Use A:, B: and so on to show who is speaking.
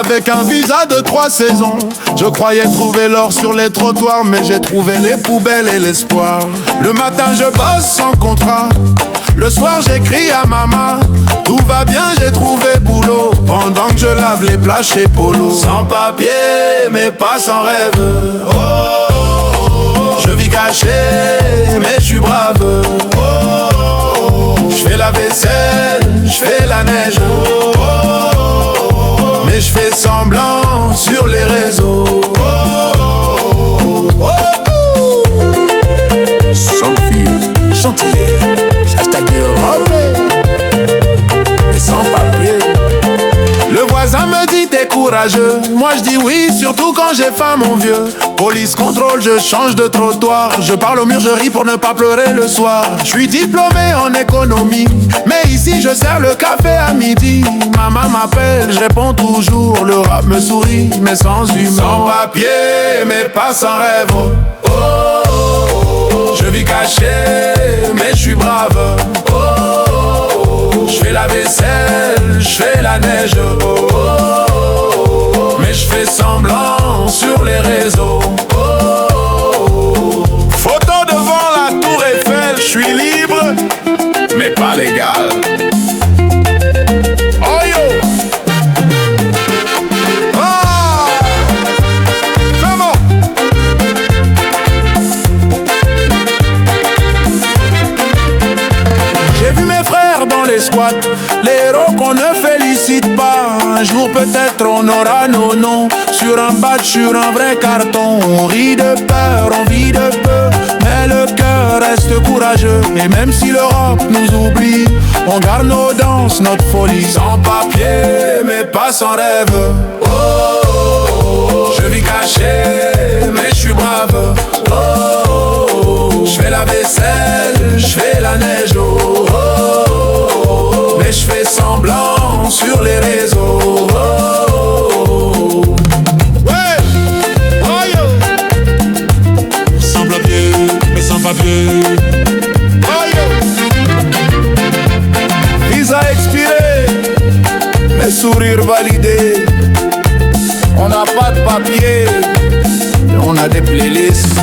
A: avec un visa de 3 saisons. Je croyais trouver l'or sur les trottoirs, mais j'ai trouvé les poubelles et l'espoir. Le matin je bosse sans contrat, le soir j'écris à maman. Tout va bien, j'ai trouvé boulot, pendant que je lave les plats chez Polo. Sans papier, mais pas sans rêve. Oh, oh, oh. Je vis caché, mais je suis brave. Oh, oh, oh. Je fais la vaisselle, je fais la neige. Oh, oh, oh. Mais je fais semblant sur les réseaux. Oh, oh, oh. Sophie, chantier, hashtag et sans papier. Le voisin me dit t'es courageux, moi je dis oui, surtout quand j'ai faim mon vieux. Police contrôle, je change de trottoir, je parle au mur, je ris pour ne pas pleurer le soir. Je suis diplômé en économie, mais ici je sers le café à midi. Maman m'appelle, je réponds toujours, le rap me sourit, mais sans humour. Sans papier, mais pas sans rêve. Oh, oh, oh. Je vis caché, mais je suis brave. Oh, oh, oh. Je fais la vaisselle, je fais la neige. Oh, oh, oh. Mais je fais semblant sur les réseaux. Oh, oh, oh. Photo devant la tour Eiffel, je suis libre, mais pas légal. Oh yo! Ah! Comment? J'ai vu mes frères dans les squats, les héros qu'on ne félicite pas. Un jour peut-être on aura nos noms sur un badge, sur un vrai carton. On rit de peur, on vit de peu, mais le cœur reste courageux. Et même si l'Europe nous oublie, on garde nos danses, notre folie. Sans papier, mais pas sans rêve. Oh, oh, oh. Je vis caché, mais je suis brave. Oh, oh, oh. Je fais la vaisselle, je fais la neige. Oh, oh, oh. Mais je fais semblant sur les réseaux. Oh, oh, oh. Ouais, oh yo. Sans papier, mais sans papier. Oh yo. Visa expiré, mes sourires validés. On n'a pas de papier, on a des playlists.